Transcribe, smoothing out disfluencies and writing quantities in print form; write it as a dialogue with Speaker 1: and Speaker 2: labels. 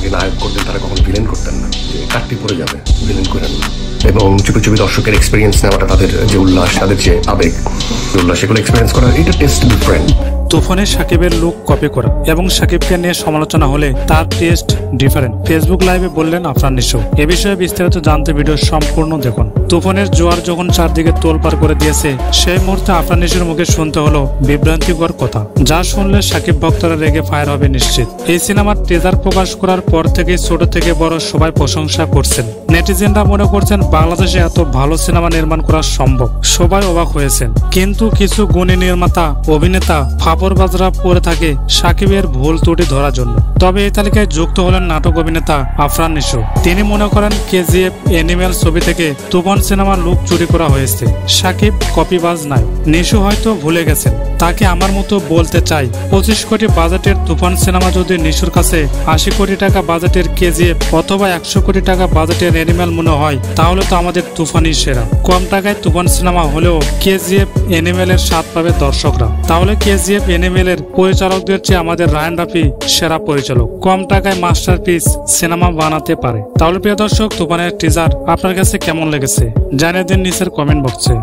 Speaker 1: যাকে নায়ক করতেন তারা কখনো ভিলেন করতেন না, যে কাটটি পড়ে যাবে, ভিলেন করেন না। এবং চুপি চুপি দর্শকের এক্সপিরিয়েন্স নেওয়াটা, তাদের যে উল্লাস, তাদের যে আবেগ উল্লাস, সেগুলো এক্সপিরিয়েন্স করা, এটা টেস্ট ডিফারেন্ট।
Speaker 2: তুফানে সাকিবের লুক কপি করা এবং সাকিবকে নিয়ে সমালোচনা হলে তার টেস্ট ডিফারেন্ট, ফেসবুক লাইভে বললেন আফরান নিশো। এ বিষয়ে বিস্তারিত জানতে ভিডিও সম্পূর্ণ দেখুন। তুফানের জোয়ার যখন চারদিকে তোলপাড় করে দিয়েছে, সেই মুহূর্তে আফরান নিশোর মুখে শুনতে হলো বিভ্রান্তিকর কথা, যা শুনলে সাকিব ভক্তরা রেগে ফায়ার হবে নিশ্চিত। এই সিনেমার ট্রেজার প্রকাশ করার পর থেকে ছোট থেকে বড় সবাই প্রশংসা করছেন। নেটিজেনরা মনে করছেন বাংলাদেশে এত ভালো সিনেমা নির্মাণ করা সম্ভব, সবাই অবাক হয়েছেন। কিন্তু কিছু গুণী নির্মাতা, অভিনেতা ফাপড়বাজরা পড়ে থাকে সাকিবের ভুল ত্রুটি ধরার জন্য। তবে এই তালিকায় যুক্ত হলেন নাটক অভিনেতা আফরান নিশো। তিনি মনে করেন কেজিএফ অ্যানিমেল ছবি থেকে তুফান সিনেমার লুক চুরি করা হয়েছে, সাকিব কপিবাজ নাই। নিশো হয়তো ভুলে গেছেন, তাকে আমার মতো বলতে চাই, 25 কোটি বাজেটের তুফান সিনেমা যদি নিশোর কাছে 80 কোটি টাকা বাজেটের কেজিএফ অথবা 100 কোটি টাকা বাজেটের অ্যানিমেল মনে হয়, তাহলে তো আমাদের তুফানই সেরা। কম টাকায় তুফান সিনেমা হলেও কেজিএফ অ্যানিমেলের স্বাদ পাবে দর্শকরা। তাহলে কেজিএফ অ্যানিমেলের পরিচালকদের চেয়ে আমাদের রায়ান রাফি সেরা পরিচালক, কম টাকায় মাস্টারপিস সিনেমা বানাতে পারে। তাহলে প্রিয় দর্শক, তুফানের টিজার আপনার কাছে কেমন লেগেছে জানিয়ে দিন নিচের কমেন্ট বক্সে।